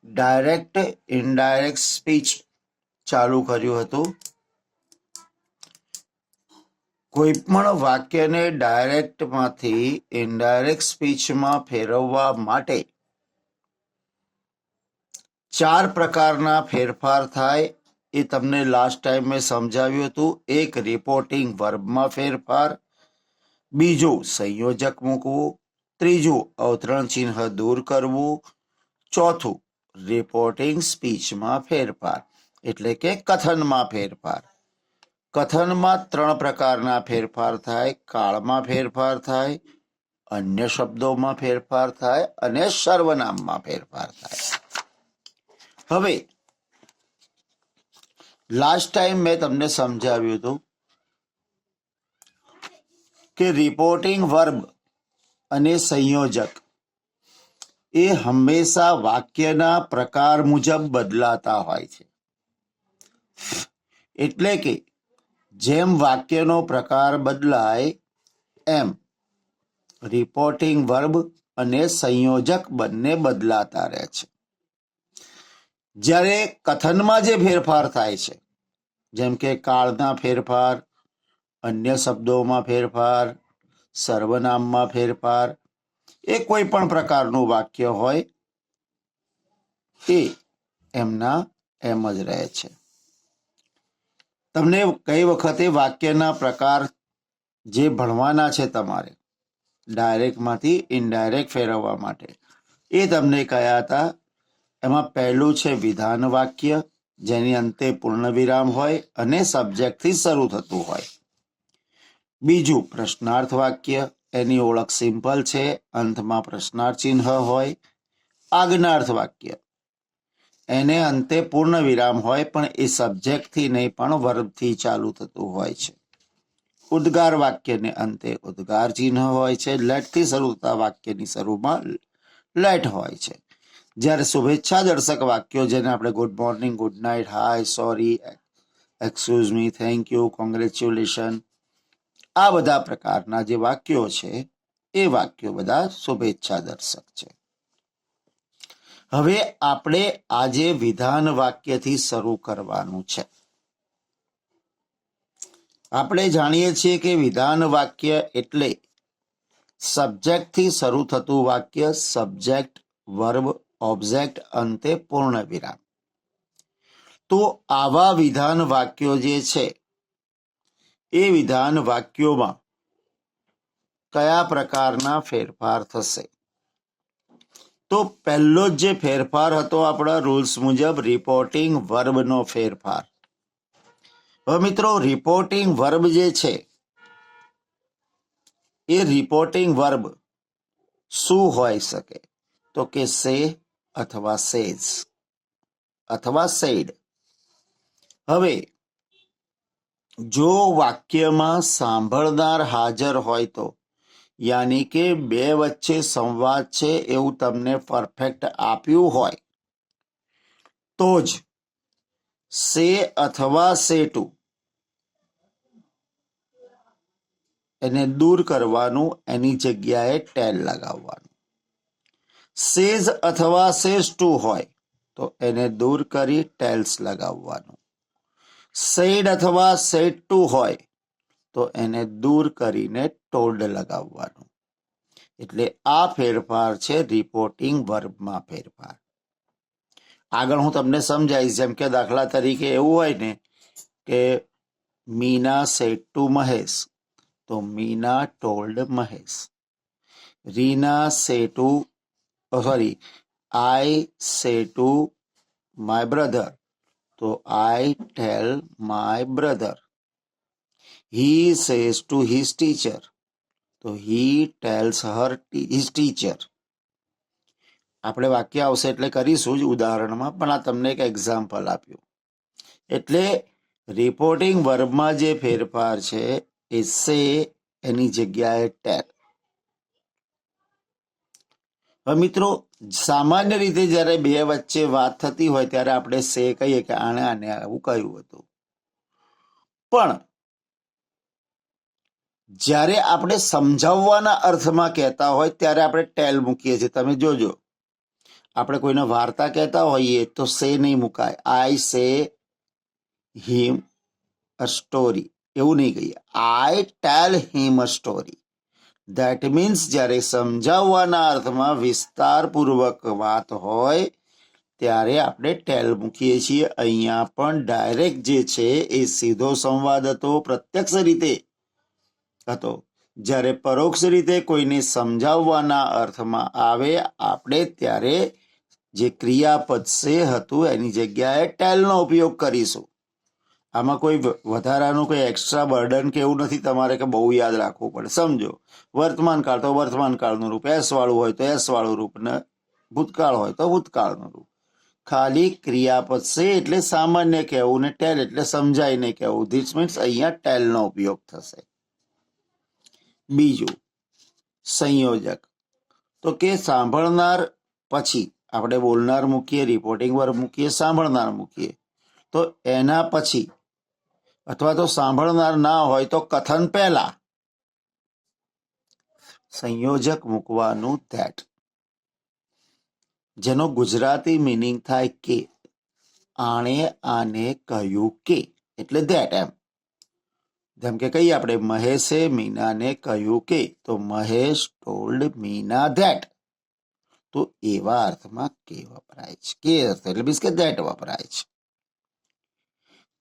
Direct indirect speech ચાલુ કર્યું હતું. કોઈ પણ વાક્યને ડાયરેક્ટમાંથી ઇનડાયરેક્ટ સ્પીચમાં ફેરવવા માટે 4 પ્રકારના ફેરફાર થાય એ તમને લાસ્ટ ટાઈમ મેં સમજાવ્યું હતું. એક, રિપોર્ટિંગ વર્બમાં ફેરફાર. બીજું, સંયોજક મૂકવું. ત્રીજું, અવતરણ ચિહ્ન દૂર કરવું. ચોથું, રિપોર્ટિંગ સ્પીચમાં ફેરફાર એટલે કે કથનમાં ફેરફાર. કથનમાં 3 પ્રકારના ફેરફાર થાય. કાળમાં ફેરફાર થાય, અન્ય શબ્દોમાં ફેરફાર થાય અને સર્વનામમાં ફેરફાર થાય. હવે લાસ્ટ ટાઈમ મેં તમને સમજાવ્યું હતું કે રિપોર્ટિંગ વર્બ અને સંયોજક એ હંમેશા વાક્યના પ્રકાર મુજબ બદલાતા હોય છે. એટલે કે જેમ વાક્યનો પ્રકાર બદલાય એમ રિપોર્ટિંગ વર્બ અને સંયોજક બંને બદલાતા રહે છે. જ્યારે કથનમાં જે ફેરફાર થાય છે, જેમ કે કાળના ફેરફાર, અન્ય શબ્દોમાં ફેરફાર, સર્વનામમાં ફેરફાર, એ કોઈ પણ પ્રકારનું વાક્ય હોય એ એમના એમ જ રહે છે. તમને કઈ વખતે વાક્યના પ્રકાર જે ભણવાના છે તમારે ડાયરેક્ટમાંથી ઇનડાયરેક્ટ ફેરવવા માટે, એ તમને કયા હતા. એમાં પહેલું છે વિધાન વાક્ય, જેની અંતે પૂર્ણ વિરામ હોય અને સબ્જેક્ટથી શરૂ થતું હોય. બીજું, પ્રશ્નાર્થ વાક્ય, એની ઓળખ સિમ્પલ છે, અંતમાં પ્રશ્નાર્થ ચિહ્ન હોય. આજ્ઞાર્થ વાક્ય, એને અંતે પૂર્ણ વિરામ હોય પણ એ સબ્જેક્ટથી નહીં પણ વર્બથી ચાલુ થતું હોય છે. ઉદ્ગાર વાક્યને અંતે ઉદ્ગાર ચિહ્ન હોય છે. લેટથી શરૂ થતા વાક્યની શરૂમાં લેટ હોય છે. જ્યારે શુભેચ્છા દર્શક વાક્યો, જેને આપણે good morning, good night, hi, sorry, excuse me, thank you, congratulation, આ બધા પ્રકારના જે વાક્યો છે એ વાક્યો બધા શુભેચ્છા દર્શક છે. હવે આપણે આજે વિધાન વાક્યથી શરૂ કરવાનું છે. આપણે જાણીએ છીએ કે વિધાન વાક્ય એટલે સબ્જેક્ટથી શરૂ થતું વાક્ય, સબ્જેક્ટ, વર્બ, ઓબ્જેક્ટ, અંતે પૂર્ણ વિરામ. તો આવા વિધાન વાક્યો જે છે એ વિધાન વાક્યોમાં કયા પ્રકારના ફેરફાર થશે? તો પહેલો જ જે ફેરફાર હતો આપણા રૂલ્સ મુજબ, રિપોર્ટિંગ વર્બનો ફેરફાર. હવે મિત્રો, રિપોર્ટિંગ વર્બ જે છે એ રિપોર્ટિંગ વર્બ શું હોઈ શકે? તો કે સે અથવા સેઝ અથવા સેડ. હવે જો વાક્યમાં સાંભળનાર હાજર હોય તો, યાની કે બે વચ્ચે સંવાદ છે એવું તમને પરફેક્ટ આપ્યું હોય તો જ સે અથવા સે ટુ એને દૂર કરવાનું, એની જગ્યાએ ટેલ લગાવવાનું. સેઝ અથવા સેઝ ટુ હોય તો એને દૂર કરી ટેલ્સ લગાવવાનું. સેડ અથવા સેડ ટુ હોય તો એને દૂર કરીને ટોલ્ડ લગાવવાનું. એટલે આ ફેરફાર છે રિપોર્ટિંગ વર્બમાં ફેરફાર. આગળ હું તમને સમજાવીશ. જેમ કે દાખલા તરીકે એવું હોય ને કે મીના સેડ ટુ મહેશ, તો મીના ટોલ્ડ મહેશ. રીના સે two I say to my brother, તો I tell my brother. He says to his teacher, તો he tells his teacher. આપણે વાક્ય આવશે એટલે કરીશું જ ઉદાહરણમાં, પણ આ તમને એક એક્ઝામ્પલ આપ્યું. એટલે રિપોર્ટિંગ વર્બમાં જે ફેરફાર છે એ સે એની જગ્યાએ ટેલ. હવે મિત્રો, સામાન્ય રીતે જ્યારે બે વચ્ચે વાત થતી હોય ત્યારે આપણે સે કહીએ કે આને આવું કહ્યું હતું. પણ જ્યારે આપણે સમજાવવાના અર્થમાં કહેતા હોય ત્યારે આપણે ટેલ મૂકીએ છીએ. તમે જોજો, આપણે કોઈને વાર્તા કહેતા હોઈએ તો સે નહીં મુકાય. આઈ સે હિમ અ સ્ટોરી એવું નહીં કહીએ. આઈ ટેલ હિમ અ સ્ટોરી. ધેટ મીન્સ જ્યારે સમજાવવાના અર્થમાં વિસ્તારપૂર્વક વાત હોય ત્યારે આપણે ટેલ મૂકીએ છીએ. અહીંયા પણ ડાયરેક્ટ જે છે એ સીધો સંવાદ હતો, પ્રત્યક્ષ રીતે હતો. જ્યારે પરોક્ષ રીતે કોઈને સમજાવવાના અર્થમાં આવે આપણે ત્યારે જે ક્રિયાપદ સે હતું એની જગ્યાએ ટેલનો ઉપયોગ કરીશું. આમાં કોઈ વધારાનું કોઈ એક્સ્ટ્રા બર્ડન કે એવું નથી તમારે કે બહુ યાદ રાખવું પડે. સમજો, વર્તમાન કાળ તો વર્તમાન કાળનું રૂપ, એસ વાળું હોય તો એસ વાળું રૂપ, ને ભૂતકાળ હોય તો ભૂતકાળનું રૂપ. ખાલી ક્રિયાપદ સે એટલે સામાન્ય કહેવું ને ટેલ એટલે સમજાઈને કહેવું. ધીસ મીન્સ અહીંયા ટેલનો ઉપયોગ થશે. બીજું સંયોજક, તો કે સાંભળનાર પછી આપણે બોલનાર મૂકીએ, રિપોર્ટિંગ વર્બ મૂકીએ, સાંભળનાર મૂકીએ, તો એના પછી અથવા તો સાંભળનાર ના હોય તો કથન પહેલા સંયોજક મૂકવાનું ધેટ, જેનો ગુજરાતી મિનિંગ થાય કે. આણે આને કહ્યું કે એટલે ધેટ એમ. જેમ કે કહીએ આપણે મહેશે મીનાને કહ્યું કે, તો મહેશ ટોલ્ડ મીના ધેટ. તો એવા અર્થમાં કે વપરાય છે. કે અર્થ એટલે મીન્સ કે ધેટ વપરાય છે.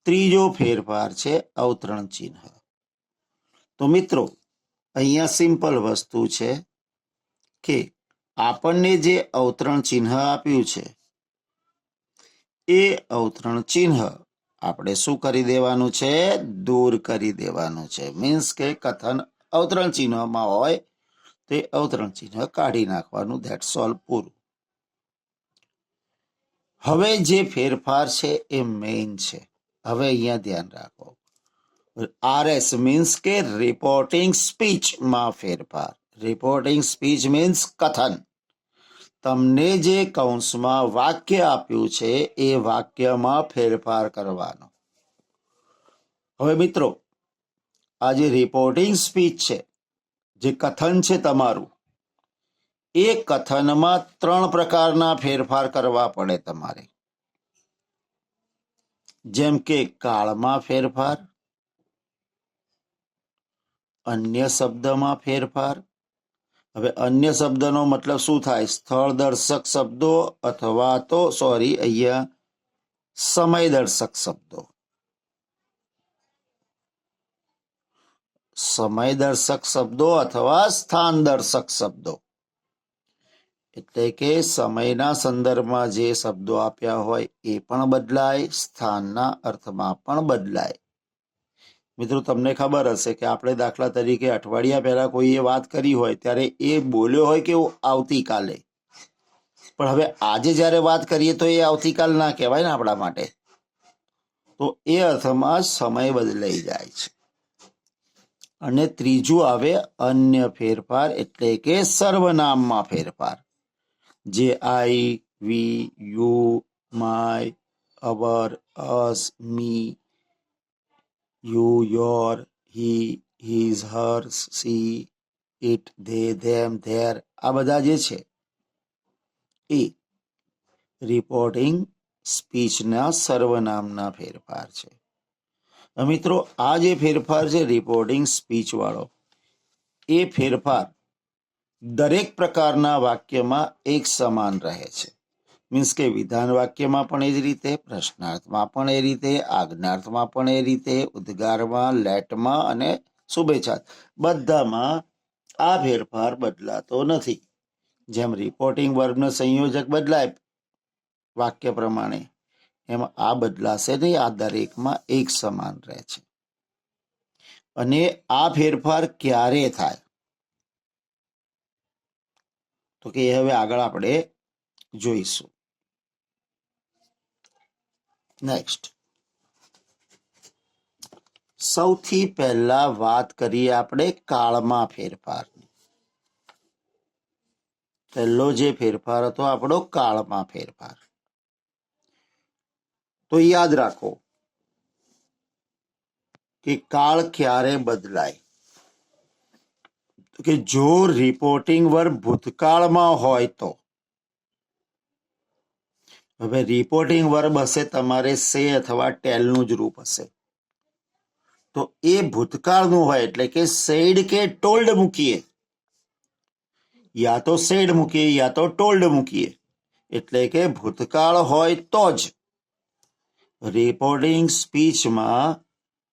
ત્રીજો ફેરફાર છે અવતરણ ચિહ્ન. તો મિત્રો અહીંયા સિમ્પલ વસ્તુ છે કે આપણને જે અવતરણ ચિહ્ન આપ્યું છે એ અવતરણ ચિહ્ન આપણે શું કરી દેવાનું છે? દૂર કરી દેવાનું છે. મીન્સ કે કથન અવતરણ ચિહ્નમાં હોય તે અવતરણ ચિહ્ન કાઢી નાખવાનું. ધેટ્સ ઓલ, પૂરું. હવે જે ફેરફાર છે એ મેઇન છે. હવે અહીંયા ધ્યાન રાખો. RS મીન્સ કે રિપોર્ટિંગ સ્પીચમાં ફેરફાર. રિપોર્ટિંગ સ્પીચ મીન્સ કથન. તમને જે કૌંસમાં વાક્ય આપ્યું છે એ વાક્યમાં ફેરફાર કરવાનો. હવે મિત્રો આ જે રિપોર્ટિંગ સ્પીચ છે, જે કથન છે તમારું, એ કથનમાં 3 પ્રકારના ફેરફાર કરવા પડે તમારે. જેમ કે કાળમાં ફેરફાર, અન્ય શબ્દમાં ફેરફાર. હવે અન્ય શબ્દનો મતલબ શું થાય? સ્થળ દર્શક શબ્દો અથવા તો અહીંયા સમય દર્શક શબ્દો. સમય દર્શક શબ્દો અથવા સ્થાન દર્શક શબ્દો. એટલે કે સમયના સંદર્ભમાં જે શબ્દો આપ્યા હોય એ પણ બદલાય, સ્થાનના અર્થમાં પણ બદલાય. મિત્રો તમને ખબર હશે કે આપણે દાખલા તરીકે અઠવાડિયા પહેલા કોઈએ વાત કરી હોય ત્યારે એ બોલ્યો હોય કે આવતીકાલે, પણ હવે આજે જ્યારે વાત કરીએ તો એ આવતીકાલ ના કહેવાય ને આપણા માટે. તો એ અર્થમાં સમય બદલાઈ જાય છે. અને ત્રીજું આવે અન્ય ફેરફાર, એટલે કે સર્વનામમાં ફેરફાર. જે I, we, you, my, our, us, me, you, your, he, his, hers, she, it, they, them, their, આ બધા જે છે એ રિપોર્ટિંગ સ્પીચના સર્વનામના ફેરફાર છે. મિત્રો આ જે ફેરફાર છે રિપોર્ટિંગ સ્પીચ વાળો, એ ફેરફાર દરેક પ્રકારના વાક્યમાં એક સમાન રહે છે. મીન્સ કે વિધાન વાક્યમાં પણ એ જ રીતે, પ્રશ્નાર્થમાં પણ એ રીતે, આજ્ઞાર્થમાં પણ એ રીતે, ઉદ્ગારમાં, લેટમાં અને શુભેચ્છા બધામાં આ ફેરફાર બદલાતો નથી. જેમ રિપોર્ટિંગ વર્બનો સંયોજક બદલાય વાક્ય પ્રમાણે, એમાં આ બદલાશે નહીં. આ દરેકમાં એક સમાન રહે છે. અને આ ફેરફાર ક્યારે થાય તો કે હવે આગળ આપણે જોઈશું. નેક્સ્ટ, સૌથી પહેલા વાત કરીએ આપણે કાળમાં ફેરફારની. પહેલો જે ફેરફાર હતો આપણો કાળમાં ફેરફાર. તો યાદ રાખો કે કાળ ક્યારે બદલાય? કે જો રિપોર્ટિંગ વર્બ ભૂતકાળમાં હોય તો, હવે રિપોર્ટિંગ વર્બ હશે તમારે સે અથવા ટેલનું જ રૂપ હશે, તો એ ભૂતકાળનું હોય એટલે કે સેડ કે ટોલ્ડ મૂકીએ, યા તો સેડ મૂકીએ યા તો ટોલ્ડ મૂકીએ, એટલે કે ભૂતકાળ હોય તો જ રિપોર્ટિંગ સ્પીચમાં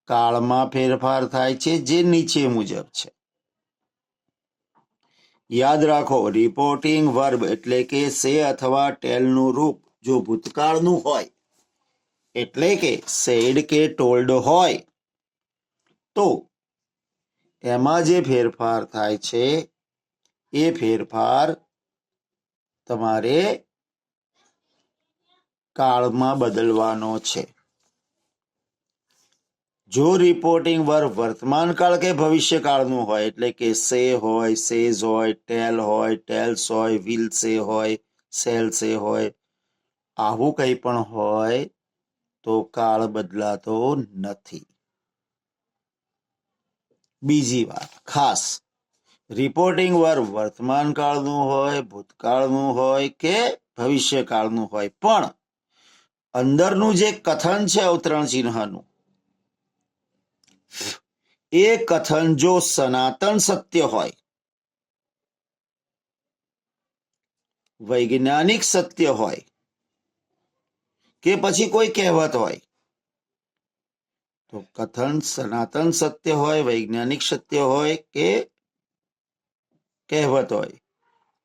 કાળમાં ફેરફાર થાય છે, જે નીચે મુજબ છે. યાદ રાખો, રિપોર્ટિંગ વર્બ એટલે કે સે અથવા ટેલનું રૂપ જો ભૂતકાળનું હોય એટલે કે સેડ કે ટોલ્ડ હોય તો એમાં જે ફેરફાર થાય છે એ ફેરફાર તમારે કાળમાં બદલવાનો છે. જો રિપોર્ટિંગ વર્બ વર્તમાન કાળ કે ભવિષ્ય કાળનું હોય એટલે કે સે હોય, સેઝ હોય, ટેલ હોય, ટેલ્સ હોય, વિલ સે હોય, સેલ સે હોય, આવું કંઈ પણ હોય તો કાળ બદલાતો નથી. બીજી વાત ખાસ, રિપોર્ટિંગ વર્બ વર્તમાન કાળનું હોય, ભૂતકાળનું હોય કે ભવિષ્યકાળનું હોય, પણ અંદરનું જે કથન છે અવતરણ ચિહ્નનું, એ કથન જો સનાતન સત્ય હોય, વૈજ્ઞાનિક સત્ય હોય કે પછી કોઈ કહેવત હોય, તો કથન સનાતન સત્ય હોય, વૈજ્ઞાનિક સત્ય હોય કે કહેવત હોય,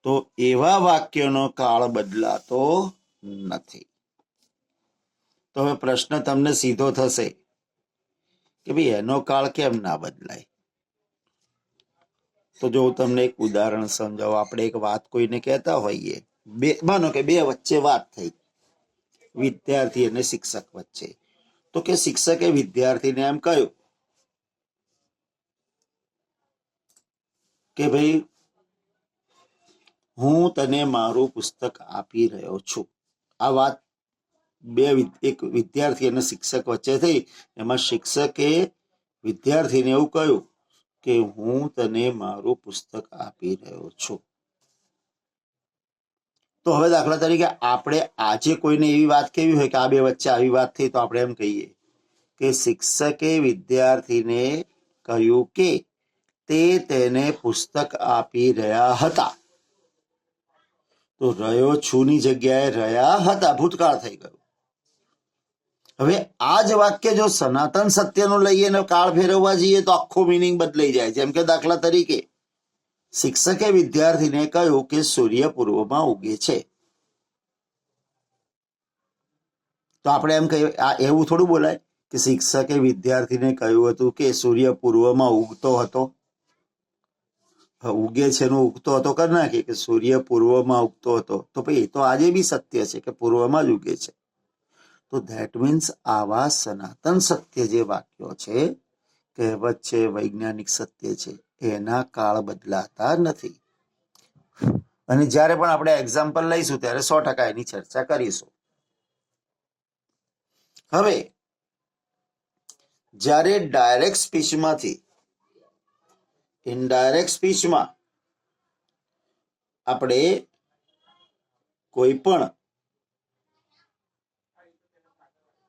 તો એવા વાક્યનો કાળ બદલાતો નથી. તો હવે પ્રશ્ન તમને સીધો થશે કે ભાઈ એનો કાળ કેમ ના બદલાય? તો જો હું તમને એક ઉદાહરણ સમજાવું. આપણે એક વાત કોઈને કહેતા હોઈએ, માનો કે બે વચ્ચે વાત થઈ, વિદ્યાર્થી અને શિક્ષક વચ્ચે, તો કે શિક્ષકે વિદ્યાર્થીને એમ કહ્યું કે ભાઈ હું તને મારું પુસ્તક આપી રહ્યો છું. આ વાત એક વિદ્યાર્થી અને શિક્ષક વચ્ચે થઈ. એમાં શિક્ષકે વિદ્યાર્થીને એવું કહ્યું કે હું તને મારું પુસ્તક આપી રહ્યો છું. તો હવે દાખલા તરીકે આપણે આજે કોઈને એવી વાત કેવી હોય કે આ બે વચ્ચે આવી વાત થઈ, તો આપણે એમ કહીએ કે શિક્ષકે વિદ્યાર્થીને કહ્યું કે તે તેને પુસ્તક આપી રહ્યા હતા. તો રહ્યો છું ની જગ્યાએ રહ્યા હતા, ભૂતકાળ થઈ ગયું. હવે આ જ વાક્ય જો સનાતન સત્યનું લઈએ ને કાળ ફેરવવા જઈએ તો આખો મિનિંગ બદલાઈ જાય. જેમ કે દાખલા તરીકે શિક્ષકે વિદ્યાર્થીને કહ્યું કે સૂર્ય પૂર્વમાં ઉગે છે. તો આપણે એમ કહીએ, આ એવું થોડું બોલાય કે શિક્ષકે વિદ્યાર્થીને કહ્યું હતું કે સૂર્ય પૂર્વમાં ઉગતો હતો. ઉગે છે નું ઉગતો હતો કરી નાખીએ કે સૂર્ય પૂર્વમાં ઉગતો હતો, તો ભાઈ એ તો આજે બી સત્ય છે કે પૂર્વમાં જ ઉગે છે. તો ધેટ મીન્સ આવા સનાતન સત્ય જે વાક્યો છે, કહેવત છે, વૈજ્ઞાનિક સત્ય છે, એના કાળ બદલાતા નથી. અને જ્યારે પણ આપણે એક્ઝામ્પલ લઈશું ત્યારે 100% એની ચર્ચા કરીશું. હવે જ્યારે ડાયરેક્ટ સ્પીચમાંથી ઇનડાયરેક્ટ સ્પીચમાં આપણે કોઈ પણ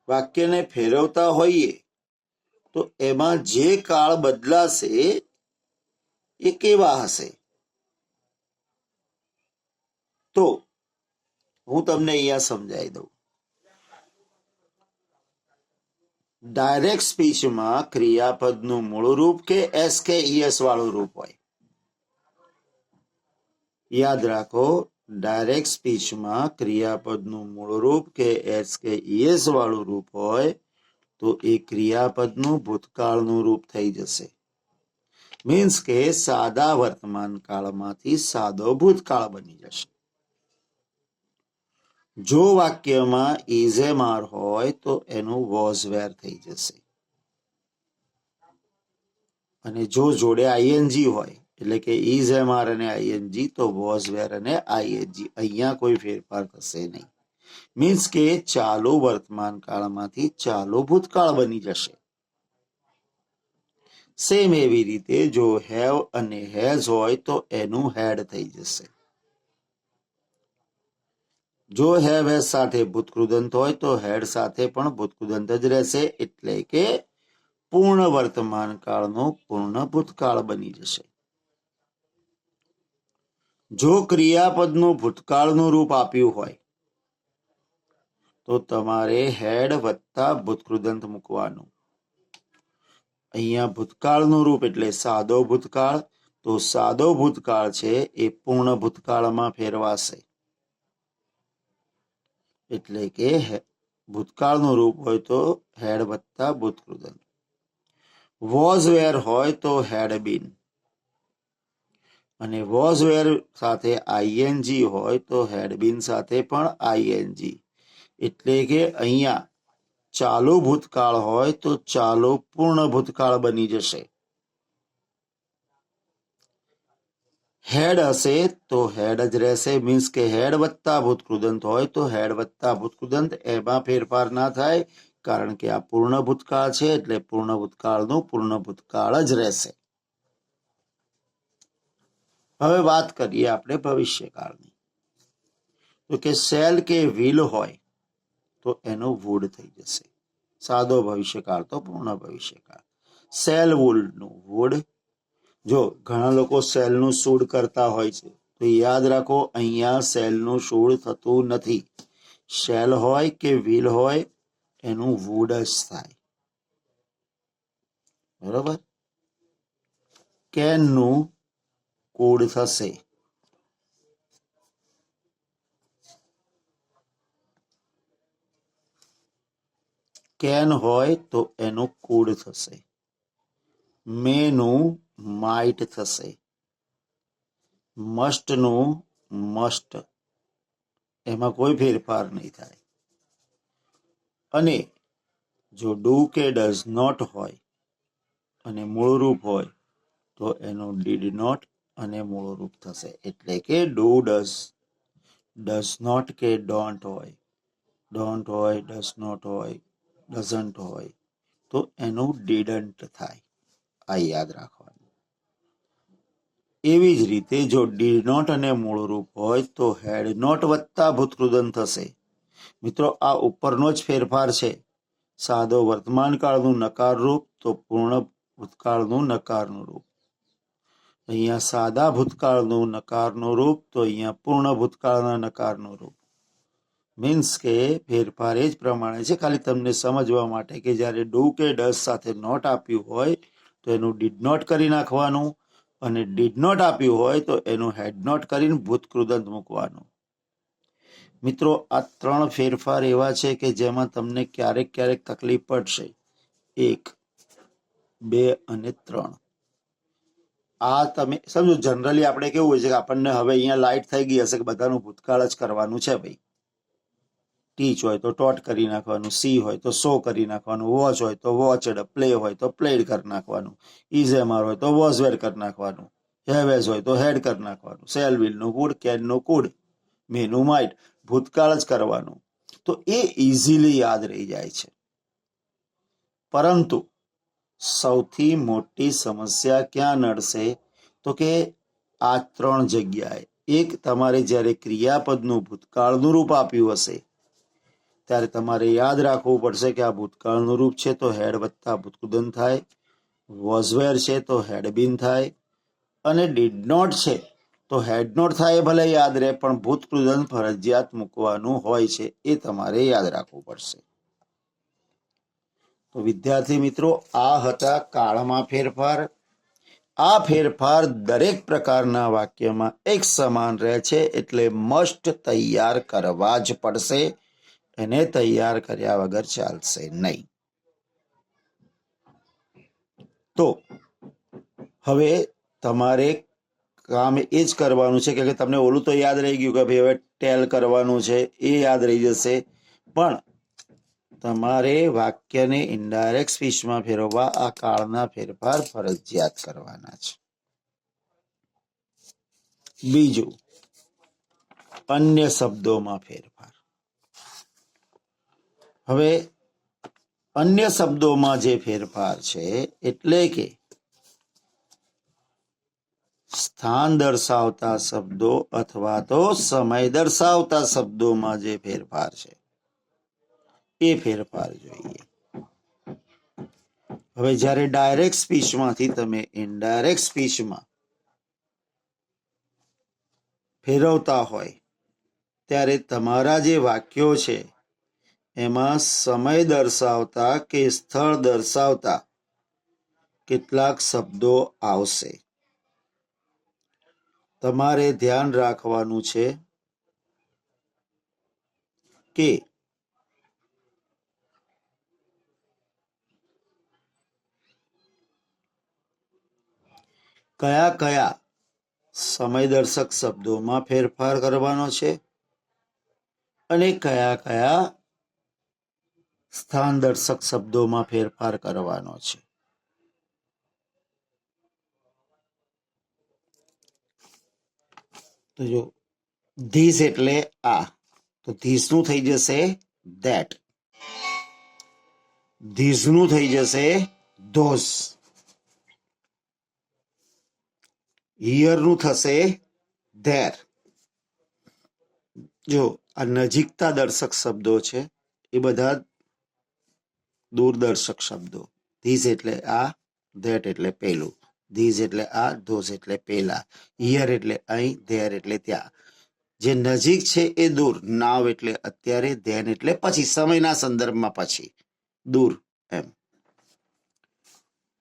વાક્યને ફેરવતા હોઈએ તો એમાં જે કાળ બદલાશે એ કેવા હશે? તો હું તમને અહીંયા સમજાવી દઉં. ડાયરેક્ટ સ્પીચમાં ક્રિયાપદનું મૂળ રૂપ કે એસ કે ઈએસ વાળું રૂપ હોય. યાદ રાખો, ડાયરેક્ટ સ્પીચમાં ક્રિયાપદનું મૂળ રૂપ કે એસ કે ઈએસ વાળું રૂપ હોય તો એ ક્રિયાપદનું ભૂતકાળનું રૂપ થઈ જશે. મીન્સ કે સાદા વર્તમાન કાળમાંથી સાદો ભૂતકાળ બની જશે. જો વાક્યમાં ઇઝ એમ આર હોય તો એનું વોઝ વેર થઈ જશે. અને જો જોડે આઈએનજી હોય એટલે કે ઇઝ એમ આર અને આઈએનજી, તો વોઝ વેર અને આઈએનજી. અહીંયા કોઈ ફેરફાર થશે નહીં. મીન્સ કે ચાલુ વર્તમાન કાળમાંથી ચાલુ ભૂતકાળ બની જશે. સેમ એવી રીતે જો હેવ અને હેઝ હોય તો એનું હેડ થઈ જશે. જો હેવ હેઝ સાથે ભૂતકૃદંત હોય તો હેડ સાથે પણ ભૂતકૃદંત જ રહેશે, એટલે કે પૂર્ણ વર્તમાન કાળનો પૂર્ણ ભૂતકાળ બની જશે. જો ક્રિયાપદનું ભૂતકાળનું રૂપ આપ્યું હોય તો તમારે હેડ વત્તા ભૂતકૃદંત મૂકવાનું. અહીંયા ભૂતકાળનું રૂપ એટલે સાદો ભૂતકાળ, તો સાદો ભૂતકાળ છે એ પૂર્ણ ભૂતકાળમાં ફેરવાશે, એટલે કે ભૂતકાળનું રૂપ હોય તો હેડ વત્તા ભૂતકૃદંત. વોઝ વેર હોય તો હેડ બીન, અને વોઝ વેર સાથે આઈએનજી હોય તો હેડ બીન સાથે પણ આઈએનજી, એટલે કે અહીંયા ચાલુ ભૂતકાળ હોય તો ચાલુ પૂર્ણ ભૂતકાળ બની જશે. હેડ હશે તો હેડ જ રહેશે, મીન્સ કે હેડ વત્તા ભૂતકૃદંત હોય તો હેડ વત્તા ભૂતકૃદંત, એમાં ફેરફાર ના થાય, કારણ કે આ પૂર્ણ ભૂતકાળ છે એટલે પૂર્ણ ભૂતકાળનું પૂર્ણ ભૂતકાળ જ રહેશે. હવે વાત કરીએ આપણે ભવિષ્યકાળની. તો કે શેલ કે વિલ હોય તો એનો વુડ થઈ જશે. સાદો ભવિષ્યકાળ તો પૂર્ણ ભવિષ્યકાળ. Cell વુડનું wood. જો ઘણા લોકો સેલનું સૂડ કરતા હોય છે તો યાદ રાખો, અહીંયા સેલનું સૂડ થતું નથી. શેલ હોય કે વિલ હોય એનું વુડ જ થાય, બરોબર. કેનનું કુડ થશે. કેન હોય તો એનું કુડ થશે. મેનું માઇટ થશે. મસ્ટનું મસ્ટ, એમાં કોઈ ફેરફાર નહીં થાય. અને જો ડુ કે ડઝ નોટ હોય અને મૂળરૂપ હોય તો એનું ડીડ નોટ અને મૂળરૂપ થશે, એટલે કે ડુ ડઝ. ડઝ નોટ કે ડોન્ટ હોય, ડોન્ટ હોય, ડઝ નોટ હોય, ડઝન્ટ હોય તો એનું ડીડન્ટ થાય. આ યાદ રાખવાનું. એવી જ રીતે જો ડીડ નોટ અને મૂળરૂપ હોય તો હેડ નોટ વત્તા ભૂતકૃદંત થશે. મિત્રો, આ ઉપરનો જ ફેરફાર છે. સાદો વર્તમાન કાળનું નકાર રૂપ તો પૂર્ણ ભૂતકાળનું નકારનું રૂપ. અહીંયા સાદા ભૂતકાળનું નકારનું રૂપ તો અહીંયા પૂર્ણ ભૂતકાળના નકારનું રૂપ. મીન્સ કે ફેરફાર એ જ પ્રમાણે છે, ખાલી તમને સમજવા માટે કે જ્યારે ડુ કે ડઝ સાથે નોટ આપ્યું હોય તો એનું ડીડ નોટ કરી નાખવાનું, અને ડીડ નોટ આપ્યું હોય તો એનું હેડ નોટ કરીને ભૂતકૃદંત મૂકવાનું. મિત્રો, આ ત્રણ ફેરફાર એવા છે કે જેમાં તમને ક્યારેક ક્યારેક તકલીફ પડશે. 1, 2 અને 3. આ તમે સમજો, જનરલી આપણે કેવું હોય છે કે આપણને હવે અહીંયા લાઇટ થઈ ગઈ હશે કે બધાનું ભૂતકાળ જ કરવાનું છે ભાઈ. ટીચ હોય તો ટોટ કરી નાખવાનું, સી હોય તો સો કરી નાખવાનું, વોચ હોય તો વોચડ, પ્લે હોય તો પ્લેડ કરી નાખવાનું, ઇઝ એમઆર હોય તો વોઝ વેર કરી નાખવાનું, હેવ હેઝ હોય તો હેડ કરી નાખવાનું, સેલ વિલ નું કુડ, કેન નું કુડ, મેનું માઇટ, ભૂતકાળ જ કરવાનું. તો એ ઇઝીલી યાદ રહી જાય છે. પરંતુ સૌથી મોટી સમસ્યા ક્યાં નડશે તો કે આ ત્રણ જગ્યાએ. એક, તમારે જ્યારે ક્રિયાપદનું ભૂતકાળનું રૂપ આપ્યું હશે ત્યારે તમારે યાદ રાખવું પડશે કે આ ભૂતકાળનું રૂપ છે તો હેડ વત્તા ભૂતકૃદંત થાય, વોઝવેર છે તો હેડ બીન થાય, અને ડીડ નોટ છે તો હેડ નોટ થાય ભલે યાદ રહે, પણ ભૂતકૃદંત ફરજિયાત મૂકવાનું હોય છે, એ તમારે યાદ રાખવું પડશે. તો વિદ્યાર્થી મિત્રો, આ હતા કાળમાં ફેરફાર. આ ફેરફાર દરેક પ્રકારના વાક્યમાં એક સમાન રહે છે, એટલે મસ્ટ તૈયાર કરવા જ પડશે. એને તૈયાર કર્યા વગર ચાલશે નહીં. તો હવે તમારે કામ એ જ કરવાનું છે કે તમને ઓલું તો યાદ રહી ગયું કે ભાઈ હવે ટેલ કરવાનું છે, એ યાદ રહી જશે, પણ તમારે વાક્યને ઇનડાયરેક્ટ સ્પીચમાં ફેરવવા આ કાળના ફેરફાર ફરજિયાત કરવાના છે. બીજું, અન્ય શબ્દોમાં ફેરફાર. હવે અન્ય શબ્દોમાં જે ફેરફાર છે એટલે કે સ્થાન દર્શાવતા શબ્દો અથવા તો સમય દર્શાવતા શબ્દોમાં જે ફેરફાર છે એ ફેરફાર જોઈએ. હવે જ્યારે ડાયરેક્ટ સ્પીચમાંથી તમે ઇનડાયરેક્ટ સ્પીચમાં ફેરવતા હોય ત્યારે તમારા જે વાક્યો છે એમાં સમય દર્શાવતા કે સ્થળ દર્શાવતા કેટલાક શબ્દો આવશે. તમારે ધ્યાન રાખવાનું છે કે કયા કયા સમયદર્શક શબ્દોમાં ફેરફાર કરવાનો છે અને કયા કયા સ્થાનદર્શક શબ્દોમાં ફેરફાર કરવાનો છે. તો જો ધીસ એટલે આ, તો ધીસનું થઈ જશે ધેટ, ધીસનું થઈ જશે ધોસ, હિયરનું થશે ધેર. જો આ નજીકતા દર્શક શબ્દો છે એ બધા દૂરદર્શક શબ્દો. ધીસ એટલે આ, ધેટ એટલે પેલું, ધીસ એટલે આ, ધોસ એટલે પેલા, હિયર એટલે અહીં, ધેર એટલે ત્યાં. જે નજીક છે એ દૂર, નાવ એટલે અત્યારે, ધેન એટલે પછી, સમયના સંદર્ભમાં પછી, દૂર એમ.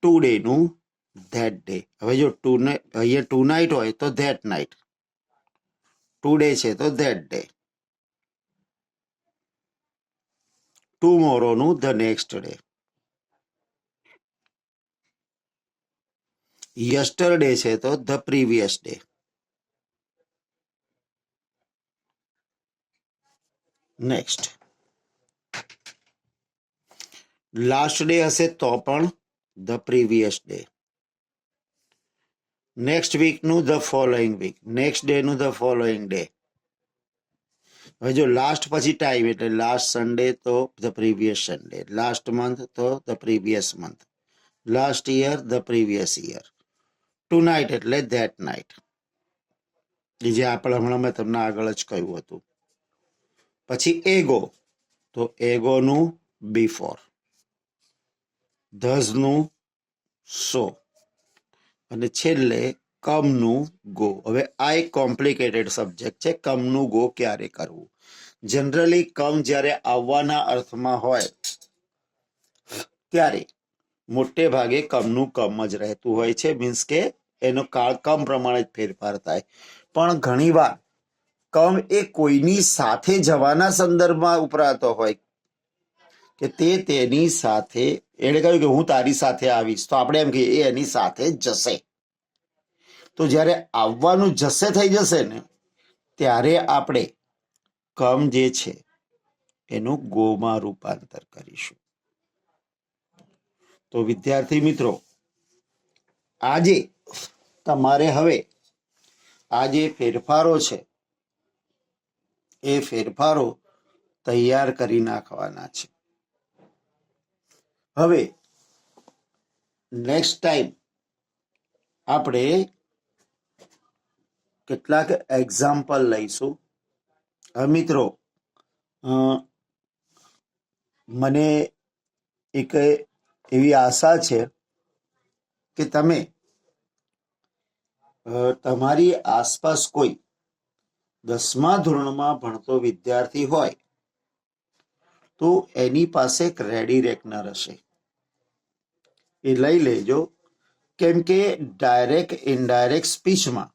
ટુ ડે નું ધેટ ડે. હવે જો અહીંયા ટુ નાઇટ હોય તો ધેટ નાઇટ, ટુ ડે છે તો ધેટ ડે. ટુમોરો નું ધ નેક્સ્ટ ડે. યસ્ટરડે છે તો the previous day. Next last day હશે તો પણ the previous day. Next week નું the following week, next day નું ધ ફોલોઈંગ ડે. હવે જો લાસ્ટ પછી ટાઈમ એટલે લાસ્ટ સન્ડે તો the previous Sunday, last month તો the previous month, last year the previous year. Tonight એટલે that night, જે આપણે હમણાં મેં તમને આગળ જ કહ્યું હતું. પછી એગો તો એગોનું બિફોર, ધઝનું સો, અને છેલ્લે કમનું ગો. હવે આ એક કોમ્પ્લિકેટેડ સબ્જેક્ટ છે, કમનું ગો ક્યારે કરવું. જનરલી કમ જ્યારે આવવાના અર્થમાં હોય ત્યારે મોટે ભાગે કમનું કમ જ રહેતું હોય છે, મીન્સ કે એનો કાળ કમ પ્રમાણે જ ફેરફાર થાય. પણ ઘણીવાર કમ એ કોઈની સાથે જવાના સંદર્ભમાં ઉપરાતો હોય કે તે તેની સાથે, એણે કહ્યું કે હું તારી સાથે આવીશ, તો આપણે એમ કહીએ એ એની સાથે જશે. તો જ્યારે આવવાનું જશે થઈ જશે ને ત્યારે આપણે કમ જે છે એનું ગોમાં રૂપાંતર કરીશું. તો વિદ્યાર્થી મિત્રો, આજે તમારે હવે આ જે ફેરફારો છે એ ફેરફારો તૈયાર કરી નાખવાના છે. હવે નેક્સ્ટ ટાઈમ આપણે કેટલાક એક્ઝામ્પલ લઈશું. હવે મિત્રો, મને એક એવી આશા છે કે તમે તમારી આસપાસ કોઈ 10મા ધોરણમાં ભણતો વિદ્યાર્થી હોય તો એની પાસે એક રેડી રેકનર હશે, એ લઈ લેજો. કેમ કે ડાયરેક્ટ ઇનડાયરેક્ટ સ્પીચમાં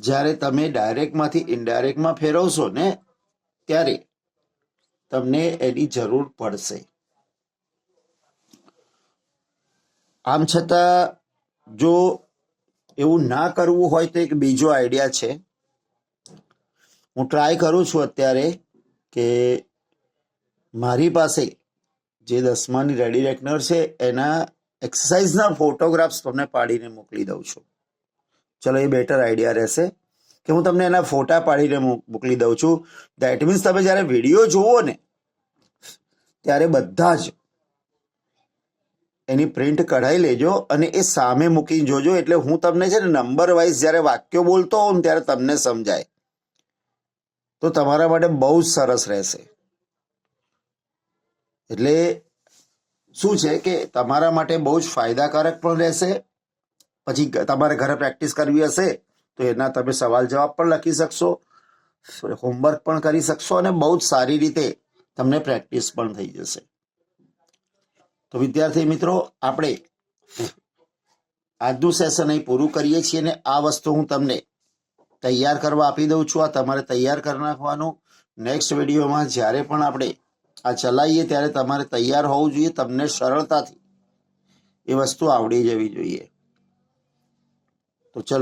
જ્યારે તમે ડાયરેક્ટમાંથી ઇનડાયરેક્ટમાં ફેરવશો ને ત્યારે તમને એની જરૂર પડશે. આમ છતાં જો એવું ના કરવું હોય તો એક બીજો આઈડિયા છે. હું ટ્રાય કરું છું અત્યારે કે મારી પાસે જે 10માની રેડી રેકનર છે એના એક્સરસાઇઝના ફોટોગ્રાફ્સ તમને પાડીને મોકલી દઉં છું. ચલો, એ બેટર આઈડિયા રહેશે કે હું તમને એના ફોટા પાડીને મોકલી દઉં છું. દેટ મીન્સ તમે જ્યારે વિડીયો જુઓ ને ત્યારે બધા જ એની પ્રિન્ટ કઢાઈ લેજો અને એ સામે મૂકીને જોજો. એટલે હું તમને છે ને નંબર વાઇઝ જ્યારે વાક્યો બોલતો હોઉં ને ત્યારે તમને સમજાય, તો તમારા માટે બહુ જ સરસ રહેશે. એટલે શું છે કે તમારા માટે બહુ જ ફાયદાકારક પણ રહેશે. પછી તમારે ઘરે પ્રેક્ટિસ કરવી હશે તો એના તમે સવાલ જવાબ પણ લખી શકશો, હોમવર્ક પણ કરી શકશો અને બહુ જ સારી રીતે તમને પ્રેક્ટિસ પણ થઈ જશે. તો વિદ્યાર્થી મિત્રો, આપણે આજનું સેશન અહીં પૂરું કરીએ છીએ અને આ વસ્તુ હું તમને તૈયાર કરવા આપી દઉં છું. આ તમારે તૈયાર કરી નાખવાનું. નેક્સ્ટ વિડીયોમાં જ્યારે પણ આપણે આ ચલાવીએ ત્યારે તમારે તૈયાર હોવું જોઈએ. તમને સરળતાથી એ વસ્તુ આવડી જવી જોઈએ. તો ચલો.